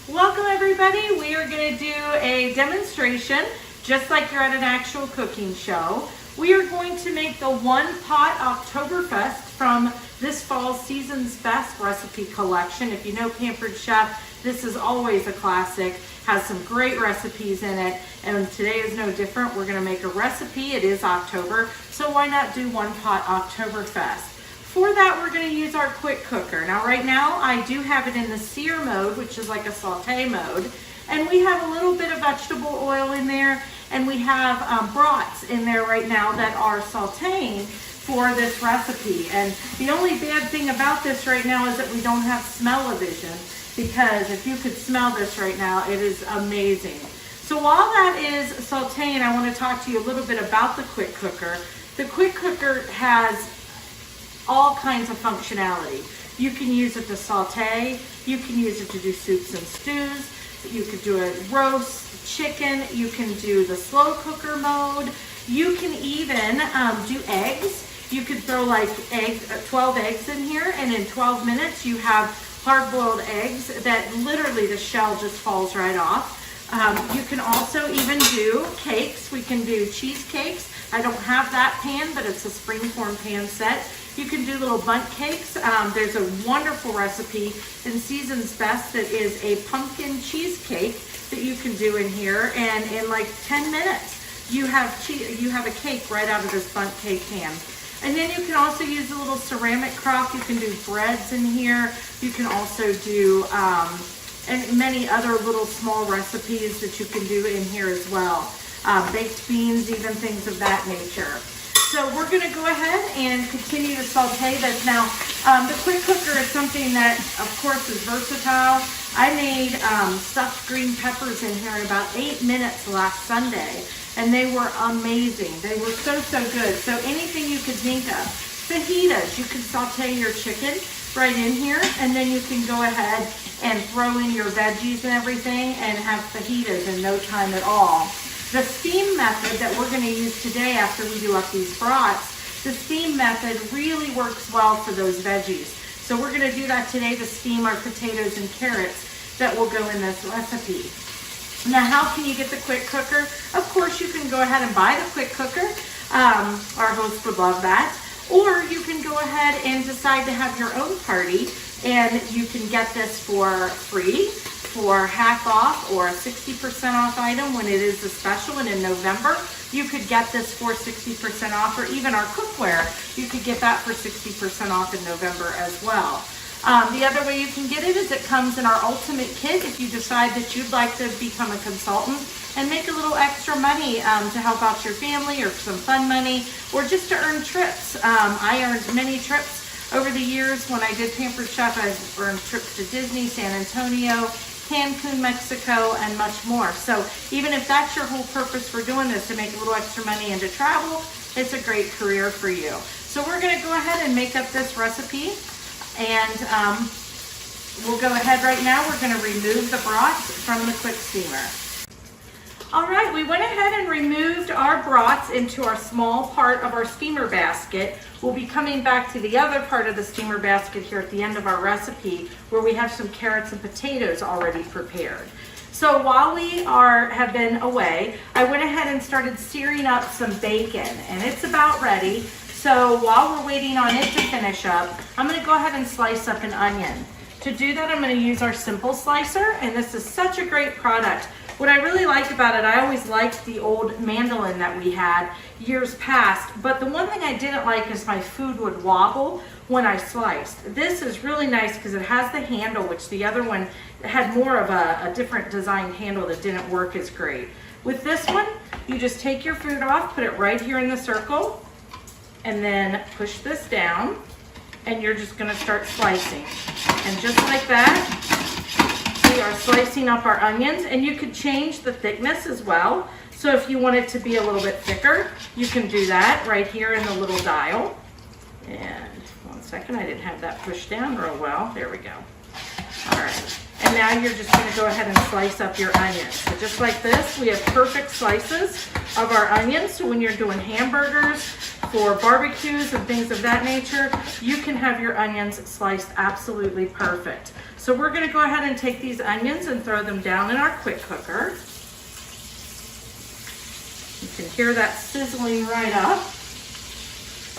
Welcome everybody. We are going to do a demonstration just like you're at an actual cooking show. We are going to make the One Pot Oktoberfest from this fall Season's Best recipe collection. If you know Pampered Chef, this is always a classic, has some great recipes in it, and today is no different. We're going to make a recipe. It is October, so why not do One Pot Oktoberfest? For that, we're going to use our quick cooker. Now right now I do have it in the sear mode, which is like a saute mode, and we have a little bit of vegetable oil in there, and we have brats in there right now that are sauteing for this recipe. And the only bad thing about this right now is that we don't have smell-o-vision, because if you could smell this right now, it is amazing. So while that is sauteing, I want to talk to you a little bit about the quick cooker. The quick cooker has all kinds of functionality. You can use it to saute, you can use it to do soups and stews, you could do a roast chicken, you can do the slow cooker mode, you can even do eggs. You could throw like 12 eggs in here, and in 12 minutes you have hard-boiled eggs that literally the shell just falls right off. You can also even do cakes. We can do cheesecakes. I don't have that pan, but it's a springform pan set. You can do little bundt cakes. There's a wonderful recipe in Season's Best that is a pumpkin cheesecake that you can do in here, and in like 10 minutes you have a cake right out of this bundt cake pan. And then you can also use a little ceramic crock. You can do breads in here. You can also do and many other little small recipes that you can do in here as well. Baked beans, even things of that nature. So we're going to go ahead and continue to saute this. Now, the quick cooker is something that, of course, is versatile. I made stuffed green peppers in here in about 8 minutes last Sunday, and they were amazing. They were so good. So anything you could think of. Fajitas, you can saute your chicken right in here, and then you can go ahead and throw in your veggies and everything and have fajitas in no time at all. The steam method that we're going to use today after we do up these brats, the steam method really works well for those veggies. So we're going to do that today to steam our potatoes and carrots that will go in this recipe. Now, how can you get the quick cooker? Of course, you can go ahead and buy the quick cooker. Our host would love that. Or you can go ahead and decide to have your own party, and you can get this for free, for half off, or a 60% off item when it is a special. And in November, you could get this for 60% off, or even our cookware, you could get that for 60% off in November as well. The other way you can get it is it comes in our ultimate kit if you decide that you'd like to become a consultant and make a little extra money to help out your family, or some fun money, or just to earn trips. I earned many trips over the years. When I did Pampered Chef, I earned trips to Disney, San Antonio, Cancun, Mexico, and much more. So even if that's your whole purpose for doing this, to make a little extra money and to travel, it's a great career for you. So we're going to go ahead and make up this recipe, and we'll go ahead right now. We're going to remove the brats from the quick steamer. All right, we went ahead and removed our brats into our small part of our steamer basket. We'll be coming back to the other part of the steamer basket here at the end of our recipe, where we have some carrots and potatoes already prepared. So while we have been away, I went ahead and started searing up some bacon, and it's about ready. So while we're waiting on it to finish up, I'm going to go ahead and slice up an onion. To do that, I'm going to use our Simple Slicer, and this is such a great product. What I really like about it, I always liked the old mandolin that we had years past, but the one thing I didn't like is my food would wobble when I sliced. This is really nice because it has the handle, which the other one had more of a different designed handle that didn't work as great. With this one, you just take your food off, put it right here in the circle, and then push this down, and you're just going to start slicing. And just like that, we are slicing up our onions, and you could change the thickness as well. So if you want it to be a little bit thicker, you can do that right here in the little dial. And one second, I didn't have that pushed down real well. There we go. All right. And now you're just going to go ahead and slice up your onions. So just like this, we have perfect slices of our onions. So when you're doing hamburgers, for barbecues and things of that nature, you can have your onions sliced absolutely perfect. So we're gonna go ahead and take these onions and throw them down in our quick cooker. You can hear that sizzling right up.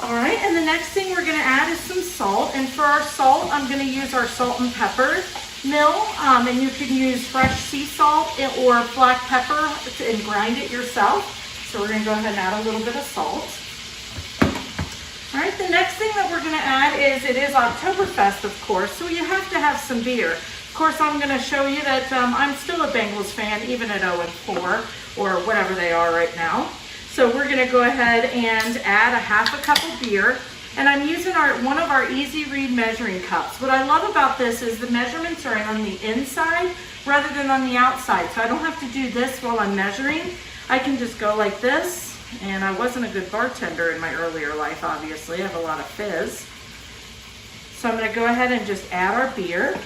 All right, and the next thing we're gonna add is some salt. And for our salt, I'm gonna use our salt and pepper mill. And you can use fresh sea salt or black pepper and grind it yourself. So we're gonna go ahead and add a little bit of salt. All right, the next thing that we're gonna add is, it is Oktoberfest, of course, so you have to have some beer. Of course, I'm gonna show you that I'm still a Bengals fan, even at 0-4, or whatever they are right now. So we're gonna go ahead and add a half a cup of beer. And I'm using one of our Easy Read measuring cups. What I love about this is the measurements are on the inside rather than on the outside. So I don't have to do this while I'm measuring. I can just go like this. And I wasn't a good bartender in my earlier life, obviously. I have a lot of fizz. So I'm gonna go ahead and just add our beer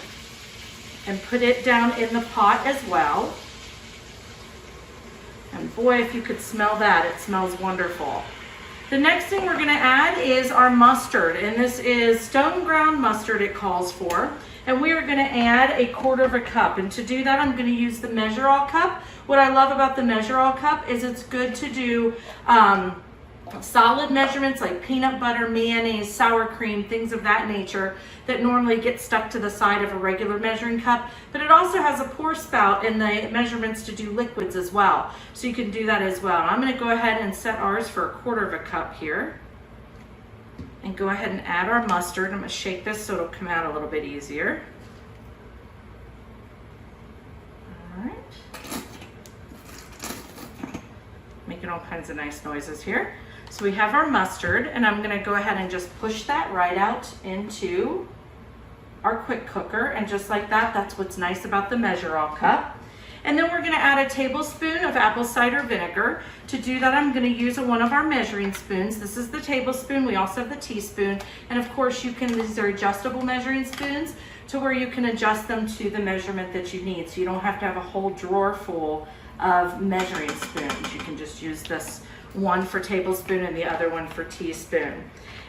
and put it down in the pot as well. And boy, if you could smell that, it smells wonderful. The next thing we're gonna add is our mustard, and this is stone ground mustard it calls for. And we are gonna add a 1/4 cup. And to do that, I'm gonna use the Measure All cup. What I love about the Measure All cup is it's good to do solid measurements like peanut butter, mayonnaise, sour cream, things of that nature that normally get stuck to the side of a regular measuring cup. But it also has a pour spout in the measurements to do liquids as well. So you can do that as well. I'm gonna go ahead and set ours for a 1/4 cup here. And go ahead and add our mustard. I'm gonna shake this so it'll come out a little bit easier. All right. Making all kinds of nice noises here. So we have our mustard, and I'm gonna go ahead and just push that right out into our quick cooker. And just like that, that's what's nice about the Measure All cup. And then we're gonna add a tablespoon of apple cider vinegar. To do that, I'm gonna use one of our measuring spoons. This is the tablespoon. We also have the teaspoon. And of course, these are adjustable measuring spoons to where you can adjust them to the measurement that you need. So you don't have to have a whole drawer full of measuring spoons. You can just use this one for tablespoon and the other one for teaspoon.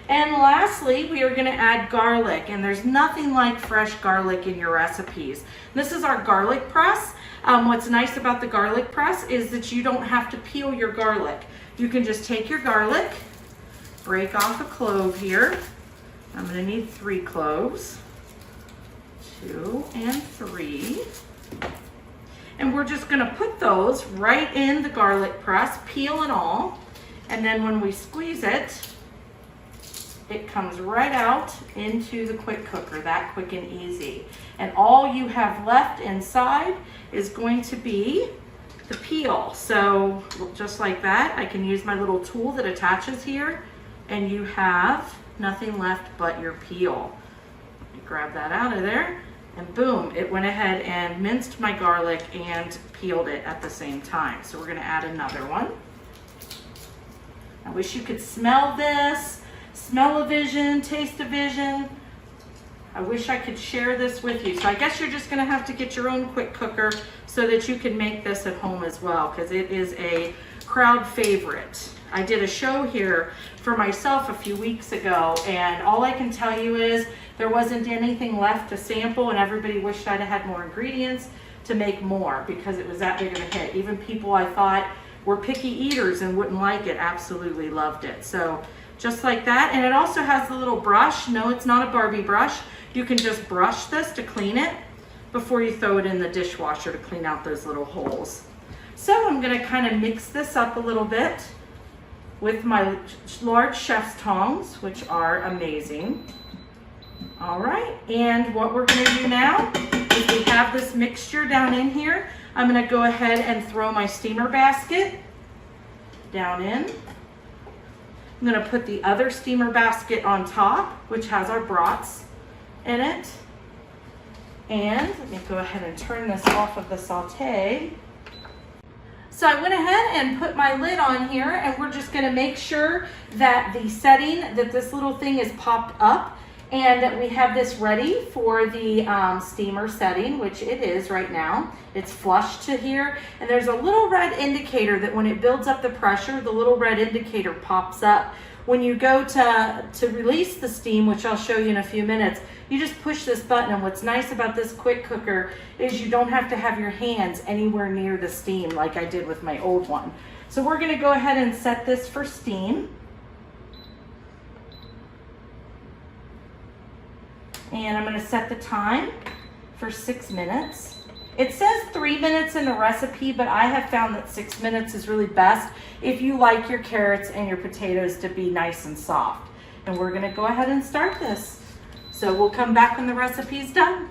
And lastly, we are gonna add garlic, and there's nothing like fresh garlic in your recipes. This is our garlic press. What's nice about the garlic press is that you don't have to peel your garlic. You can just take your garlic, break off a clove here. I'm gonna need 3 cloves, 2 and 3. And we're just gonna put those right in the garlic press, peel and all. And then when we squeeze it, it comes right out into the quick cooker, that quick and easy. And all you have left inside is going to be the peel. So just like that, I can use my little tool that attaches here, and you have nothing left but your peel. Grab that out of there. And boom, it went ahead and minced my garlic and peeled it at the same time. So we're gonna add another one. I wish you could smell this, smell-o-vision, taste-o-vision. I wish I could share this with you. So I guess you're just gonna have to get your own quick cooker so that you can make this at home as well, because it is a crowd favorite. I did a show here for myself a few weeks ago, and all I can tell you is there wasn't anything left to sample, and everybody wished I'd had more ingredients to make more because it was that big of a hit. Even people I thought were picky eaters and wouldn't like it absolutely loved it. So just like that. And it also has the little brush. No, it's not a Barbie brush. You can just brush this to clean it before you throw it in the dishwasher to clean out those little holes. So I'm gonna kind of mix this up a little bit with my large chef's tongs, which are amazing. All right, and what we're gonna do now is we have this mixture down in here. I'm gonna go ahead and throw my steamer basket down in. I'm gonna put the other steamer basket on top, which has our brats in it. And let me go ahead and turn this off of the saute. So I went ahead and put my lid on here, and we're just gonna make sure that the setting, that this little thing is popped up And we have this ready for the steamer setting, which it is right now. It's flush to here, and there's a little red indicator that when it builds up the pressure, the little red indicator pops up. When you go to release the steam, which I'll show you in a few minutes, you just push this button, and what's nice about this quick cooker is you don't have to have your hands anywhere near the steam like I did with my old one. So we're gonna go ahead and set this for steam. And I'm gonna set the time for 6 minutes. It says 3 minutes in the recipe, but I have found that 6 minutes is really best if you like your carrots and your potatoes to be nice and soft. And we're gonna go ahead and start this. So we'll come back when the recipe's done.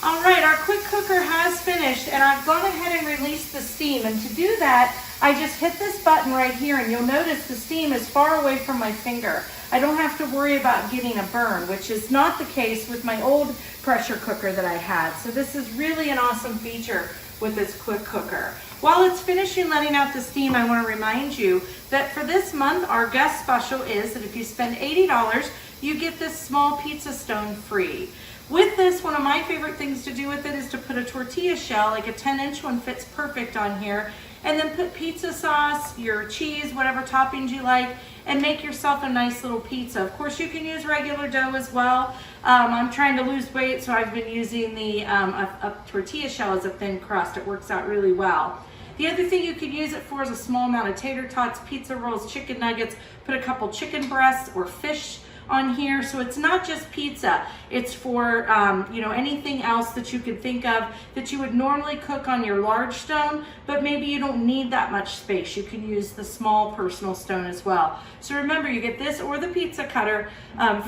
All right, our quick cooker has finished, and I've gone ahead and released the steam. And to do that, I just hit this button right here, and you'll notice the steam is far away from my finger. I don't have to worry about getting a burn, which is not the case with my old pressure cooker that I had. So this is really an awesome feature with this quick cooker. While it's finishing letting out the steam, I want to remind you that for this month, our guest special is that if you spend $80, you get this small pizza stone free. With this, one of my favorite things to do with it is to put a tortilla shell, like a 10-inch one fits perfect on here, and then put pizza sauce, your cheese, whatever toppings you like, and make yourself a nice little pizza. Of course, you can use regular dough as well. I'm trying to lose weight, so I've been using the a tortilla shell as a thin crust. It works out really well. The other thing you could use it for is a small amount of tater tots, pizza rolls, chicken nuggets, put a couple chicken breasts or fish on here. So it's not just pizza, it's for you know, anything else that you could think of that you would normally cook on your large stone, but maybe you don't need that much space. You can use the small personal stone as well. So remember, you get this or the pizza cutter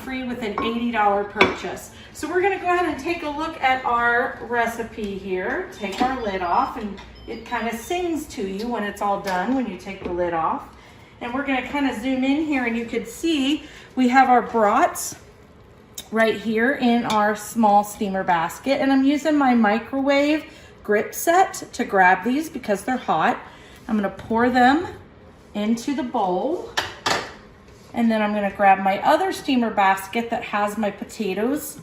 free with an $80 purchase. So we're gonna go ahead and take a look at our recipe here. Take our lid off, and it kind of sings to you when it's all done when you take the lid off. And we're gonna kind of zoom in here, and you can see we have our brats right here in our small steamer basket. And I'm using my microwave grip set to grab these because they're hot. I'm gonna pour them into the bowl. And then I'm gonna grab my other steamer basket that has my potatoes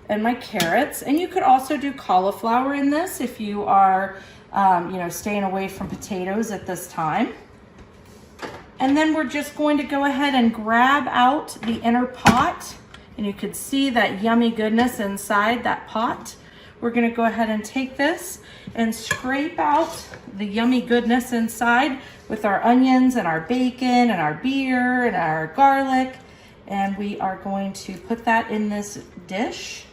and my carrots. And you could also do cauliflower in this if you are you know, staying away from potatoes at this time. And then we're just going to go ahead and grab out the inner pot, and you can see that yummy goodness inside that pot. We're gonna go ahead and take this and scrape out the yummy goodness inside with our onions and our bacon and our beer and our garlic. And we are going to put that in this dish.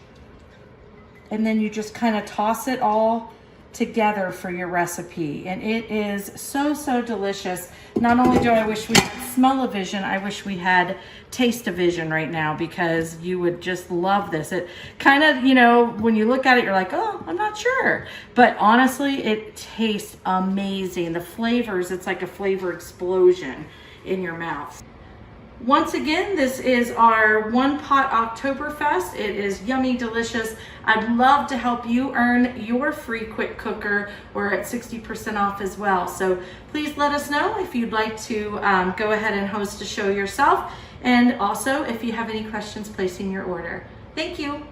And then you just kind of toss it all together for your recipe, and it is so, so delicious. Not only do I wish we had smell-o-vision, I wish we had taste-o-vision right now, because you would just love this. It kind of, you know, when you look at it, you're like, oh, I'm not sure. But honestly, it tastes amazing. The flavors, it's like a flavor explosion in your mouth. Once again, this is our One Pot Oktoberfest. It is yummy, delicious. I'd love to help you earn your free quick cooker. We're at 60% off as well. So please let us know if you'd like to go ahead and host a show yourself. And also, if you have any questions placing your order. Thank you.